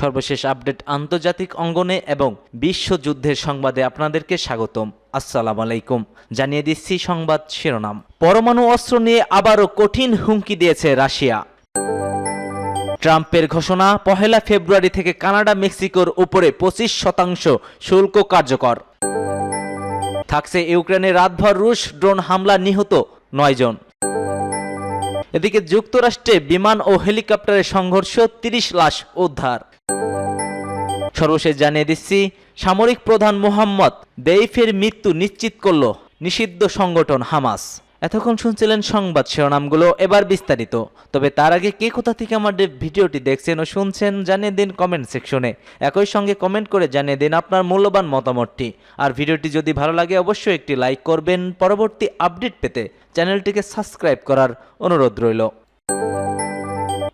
সর্বশেষ আপডেট আন্তর্জাতিক অঙ্গনে এবং বিশ্বযুদ্ধের সংবাদে আপনাদেরকে স্বাগতম। আসসালামু আলাইকুম। জানিয়ে দিচ্ছি সংবাদ শিরোনাম। পরমাণু অস্ত্র নিয়ে আবারও কঠিন হুমকি দিয়েছে রাশিয়া। ট্রাম্পের ঘোষণা, 1 ফেব্রুয়ারি থেকে কানাডা মেক্সিকোর উপরে 25% শুল্ক কার্যকর। থাকছে ইউক্রেনে রাতভর রুশ ড্রোন হামলা, নিহত 9 জন। এদিকে যুক্তরাষ্ট্রে বিমান ও হেলিকপ্টারের সংঘর্ষ, 30 লাশ উদ্ধার। সর্বশেষ জানিয়ে দিচ্ছি, সামরিক প্রধান মোহাম্মদ দেইফের মৃত্যু নিশ্চিত করল নিষিদ্ধ সংগঠন হামাস। এতক্ষণ শুনছিলেন সংবাদ শিরোনামগুলো, এবার বিস্তারিত। তবে তার আগে কে কোথা থেকে আমাদের ভিডিওটি দেখছেন ও শুনছেন জানিয়ে দিন কমেন্ট সেকশনে। একই সঙ্গে কমেন্ট করে জানিয়ে দিন আপনার মূল্যবান মতামতটি। আর ভিডিওটি যদি ভালো লাগে অবশ্যই একটি লাইক করবেন। পরবর্তী আপডেট পেতে চ্যানেলটিকে সাবস্ক্রাইব করার অনুরোধ রইল।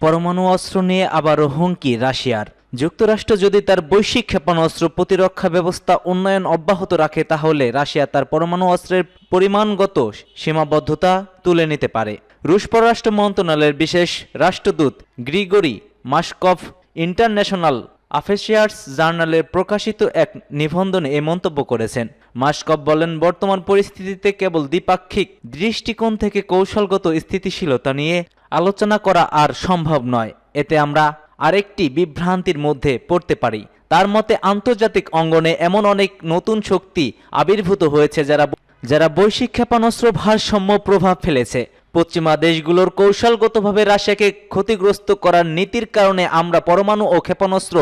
পরমাণু অস্ত্র নিয়ে আবারও হুমকি রাশিয়ার। যুক্তরাষ্ট্র যদি তার বৈশ্বিক ক্ষেপণাস্ত্র প্রতিরক্ষা ব্যবস্থা উন্নয়ন অব্যাহত রাখে, তাহলে রাশিয়া তার পরমাণু অস্ত্রের পরিমাণগত সীমাবদ্ধতা তুলে নিতে পারে। রুশ পররাষ্ট্র মন্ত্রণালয়ের বিশেষ রাষ্ট্রদূত গ্রিগরি মাসকভ ইন্টারন্যাশনাল অ্যাফেয়ার্স জার্নালে প্রকাশিত এক নিবন্ধনে এই মন্তব্য করেছেন। মাসকভ বলেন, বর্তমান পরিস্থিতিতে কেবল দ্বিপাক্ষিক দৃষ্টিকোণ থেকে কৌশলগত স্থিতিশীলতা নিয়ে আলোচনা করা আর সম্ভব নয়। এতে আমরা আরেকটি বিভ্রান্তির মধ্যে পড়তে পারি। তার মতে, আন্তর্জাতিক অঙ্গনে এমন অনেক নতুন শক্তি আবির্ভূত হয়েছে যারা বৈশ্বিক ক্ষেপণাস্ত্র ভারসাম্য প্রভাব ফেলেছে। পশ্চিমা দেশগুলোর কৌশলগতভাবে রাশিয়াকে ক্ষতিগ্রস্ত করার নীতির কারণে আমরা পরমাণু ও ক্ষেপণাস্ত্র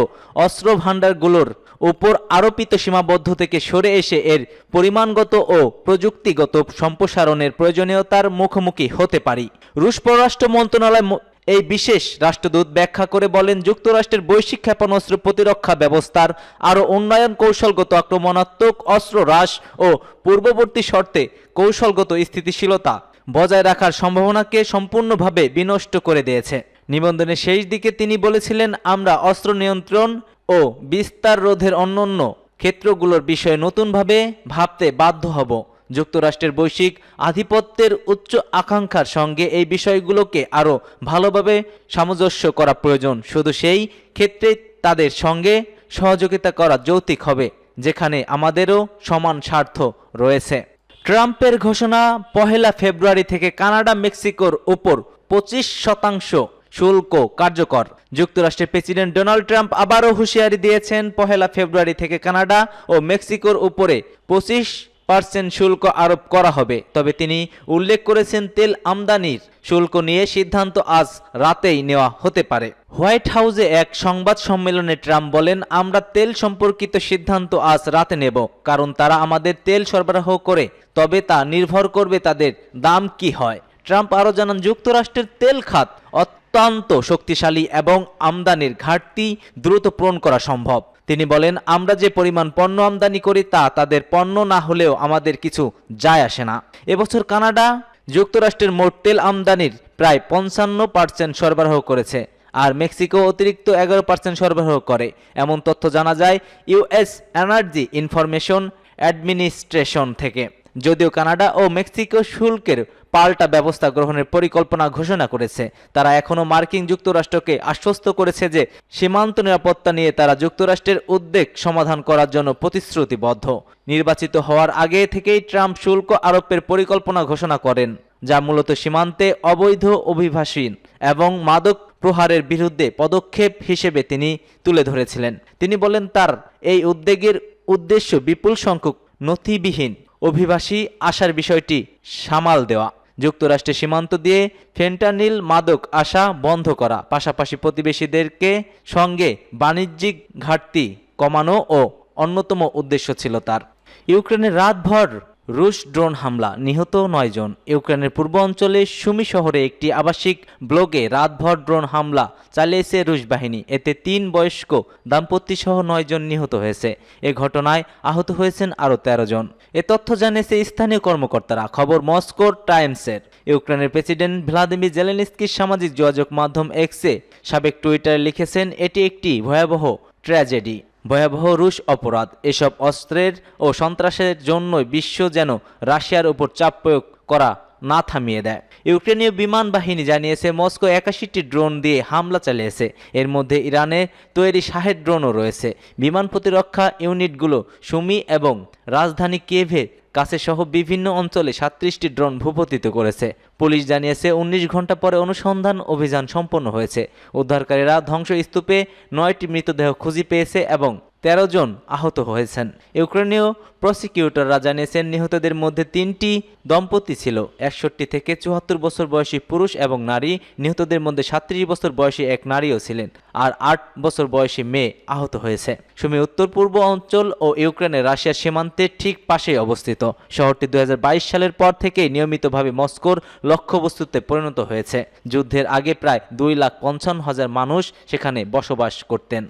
অস্ত্র ভাণ্ডারগুলোর উপর আরোপিত সীমাবদ্ধ থেকে সরে এসে এর পরিমাণগত ও প্রযুক্তিগত সম্প্রসারণের প্রয়োজনীয়তার মুখোমুখি হতে পারি। রুশ পররাষ্ট্র মন্ত্রণালয় এই বিশেষ রাষ্ট্রদূত ব্যাখ্যা করে বলেন, যুক্তরাষ্ট্রের বৈশ্বিক ক্ষেপণাস্ত্র প্রতিরক্ষা ব্যবস্থার আরও উন্নয়ন, কৌশলগত আক্রমণাত্মক অস্ত্র হ্রাস ও পূর্ববর্তী শর্তে কৌশলগত স্থিতিশীলতা বজায় রাখার সম্ভাবনাকে সম্পূর্ণভাবে বিনষ্ট করে দিয়েছে। নিবন্ধনের শেষ দিকে তিনি বলেছিলেন, আমরা অস্ত্র নিয়ন্ত্রণ ও বিস্তার রোধের অন্যান্য ক্ষেত্রগুলোর বিষয়ে নতুনভাবে ভাবতে বাধ্য হব। যুক্তরাষ্ট্রের বৈশ্বিক আধিপত্যের উচ্চ আকাঙ্ক্ষার সঙ্গে এই বিষয়গুলোকে আরও ভালোভাবে সামঞ্জস্য করা প্রয়োজন। শুধু সেই ক্ষেত্রে তাদের সঙ্গে সহযোগিতা করা যৌক্তিক হবে যেখানে আমাদেরও সমান স্বার্থ রয়েছে। ট্রাম্পের ঘোষণা, 1 ফেব্রুয়ারি থেকে কানাডা মেক্সিকোর উপর 25% শুল্ক কার্যকর। যুক্তরাষ্ট্রের প্রেসিডেন্ট ডোনাল্ড ট্রাম্প আবারও হুঁশিয়ারি দিয়েছেন, 1 ফেব্রুয়ারি থেকে কানাডা ও মেক্সিকোর উপরে 25% শুল্ক আরোপ করা হবে। তবে তিনি উল্লেখ করেছেন, তেল আমদানির শুল্ক নিয়ে সিদ্ধান্ত আজ রাতেই নেওয়া হতে পারে। হোয়াইট হাউসে এক সংবাদ সম্মেলনে ট্রাম্প বলেন, আমরা তেল সম্পর্কিত সিদ্ধান্ত আজ রাতে নেব, কারণ তারা আমাদের তেল সরবরাহ করে, তবে তা নির্ভর করবে তাদের দাম কি হয়। ট্রাম্প আরও জানান, যুক্তরাষ্ট্রের তেল খাত অত্যন্ত শক্তিশালী এবং আমদানির ঘাটতি দ্রুত পূরণ করা সম্ভব। তিনি বলেন, আমরা যে পরিমাণ পণ্য আমদানি করি তা তাদের পণ্য না হলেও আমাদের কিছু যায় আসে না। এবছর কানাডা যুক্তরাষ্ট্রের মোট তেল আমদানির প্রায় 55% সরবরাহ করেছে, আর মেক্সিকো অতিরিক্ত 11% সরবরাহ করে, এমন তথ্য জানা যায় ইউএস এনার্জি ইনফরমেশন অ্যাডমিনিস্ট্রেশন থেকে। যদিও কানাডা ও মেক্সিকো শুল্কের পাল্টা ব্যবস্থা গ্রহণের পরিকল্পনা ঘোষণা করেছে, তারা এখনও মার্কিন যুক্তরাষ্ট্রকে আশ্বস্ত করেছে যে সীমান্ত নিরাপত্তা নিয়ে তারা যুক্তরাষ্ট্রের উদ্বেগ সমাধান করার জন্য প্রতিশ্রুতিবদ্ধ। নির্বাচিত হওয়ার আগে থেকেই ট্রাম্প শুল্ক আরোপের পরিকল্পনা ঘোষণা করেন, যা মূলত সীমান্তে অবৈধ অভিবাসী এবং মাদক প্রহারের বিরুদ্ধে পদক্ষেপ হিসেবে তিনি তুলে ধরেছিলেন। তিনি বলেন, তার এই উদ্যোগের উদ্দেশ্য বিপুল সংখ্যক নথিবিহীন অভিবাসী আসার বিষয়টি সামাল দেওয়া, যুক্তরাষ্ট্রের সীমান্ত দিয়ে ফেন্টানিল মাদক আসা বন্ধ করা, পাশাপাশি প্রতিবেশীদেরকে সঙ্গে বাণিজ্যিক ঘাটতি কমানো ও অন্যতম উদ্দেশ্য ছিল তার। ইউক্রেনের রাতভর রুশ ড্রোন হামলা, নিহত 9 জন। ইউক্রেনের পূর্ব অঞ্চলে সুমি শহরে একটি আবাসিক ব্লগে রাতভর ড্রোন হামলা চালিয়েছে রুশ বাহিনী। এতে 3 বয়স্ক দাম্পত্য সহ 9 জন নিহত হয়েছে। এ ঘটনায় আহত হয়েছেন আরও 13 জন। এ তথ্য জানিয়েছে স্থানীয় কর্মকর্তারা। খবর মস্কোর টাইমসের। ইউক্রেনের প্রেসিডেন্ট ভ্লাদিমির জেলেনস্কির সামাজিক যোগাযোগ মাধ্যম এক্সে সাবেক টুইটারে লিখেছেন, এটি একটি ভয়াবহ ট্র্যাজেডি, ভয়াবহ রুশ অপরাধ। এসব অস্ত্রের ও সন্ত্রাসের জন্যই বিশ্ব যেন রাশিয়ার উপর চাপ প্রয়োগ করা না থামিয়ে দেয়। ইউক্রেনীয় বিমান বাহিনী জানিয়েছে মস্কো 81টি ড্রোন দিয়ে হামলা চালিয়েছে। এর মধ্যে ইরানের তৈরি শাহেদ ড্রোনও রয়েছে। বিমান প্রতিরক্ষা ইউনিটগুলো সুমি এবং রাজধানী কিয়েভের কাছে সহ বিভিন্ন অঞ্চলে 37টি ড্রোন ভূপতিত করেছে। পুলিশ জানিয়েছে 19 ঘন্টা পরে অনুসন্ধান অভিযান সম্পন্ন হয়েছে। উদ্ধারকারীরা ধ্বংসস্তূপে 9টি মৃতদেহ খুঁজে পেয়েছে এবং 13 জন আহত হয়েছেন। ইউক্রেনীয় প্রসিকিউটররা জানিয়েছেন নিহতদের মধ্যে 3টি দম্পতি ছিল। 61 থেকে 74 বছর বয়সী পুরুষ এবং নারী। নিহতদের মধ্যে 37 বছর বয়সী এক নারীও ছিলেন, আর 8 বছর বয়সী মেয়ে আহত হয়েছে। সুমি উত্তর পূর্ব অঞ্চল ও ইউক্রেনের রাশিয়ার সীমান্তের ঠিক পাশেই অবস্থিত। শহরটি 2022 সালের পর থেকেই নিয়মিতভাবে মস্কোর লক্ষ্যবস্তুতে পরিণত হয়েছে। যুদ্ধের আগে প্রায় 2,55,000 মানুষ সেখানে বসবাস করতেন।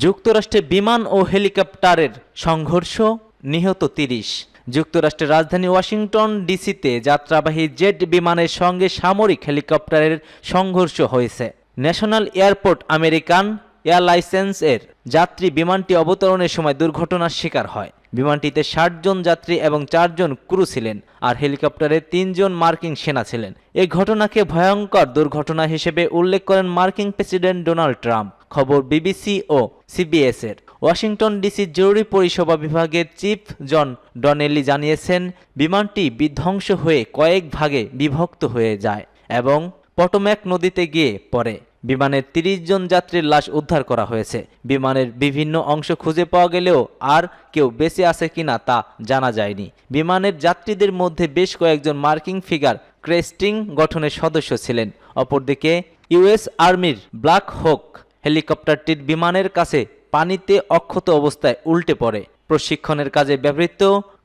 যুক্তরাষ্ট্রে বিমান ও হেলিকপ্টারের সংঘর্ষ, নিহত 30। যুক্তরাষ্ট্রের রাজধানী ওয়াশিংটন ডিসিতে যাত্রাবাহী জেট বিমানের সঙ্গে সামরিক হেলিকপ্টারের সংঘর্ষ হয়েছে। ন্যাশনাল এয়ারপোর্ট আমেরিকান এয়ারলাইন্সের যাত্রী বিমানটি অবতরণের সময় দুর্ঘটনার শিকার হয়। বিমানটিতে 60 জন যাত্রী এবং 4 জন ক্রু ছিলেন, আর হেলিকপ্টারে 3 জন মার্কিন সেনা ছিলেন। এই ঘটনাকে ভয়ঙ্কর দুর্ঘটনা হিসেবে উল্লেখ করেন মার্কিন প্রেসিডেন্ট ডোনাল্ড ট্রাম্প। খবর বিবিসি ও সিবিএস এর। ওয়াশিংটন ডিসির জরুরি পরিষেবা বিভাগের চিফ জন ডনেলি জানিয়েছেন বিমানটি বিধ্বংস হয়ে কয়েক ভাগে বিভক্ত হয়ে যায় এবং পটোম্যাক নদীতে গিয়ে পড়ে। বিমানের 30 জন যাত্রীর লাশ উদ্ধার করা হয়েছে। বিমানের বিভিন্ন অংশ খুঁজে পাওয়া গেলেও আর কেউ বেঁচে আছে কিনা তা জানা যায়নি। বিমানের যাত্রীদের মধ্যে বেশ কয়েকজন মার্কিন ফিগার ক্রেস্টিং গঠনের সদস্য ছিলেন। অপরদিকে ইউএস আর্মির ব্ল্যাক হোক হেলিকপ্টারটির বিমানের কাছে পানিতে অক্ষত অবস্থায় উল্টে পড়ে। প্রশিক্ষণের কাজে ব্যবহৃত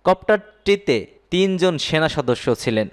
কপ্টারটিতে 3 জন সেনা সদস্য ছিলেন।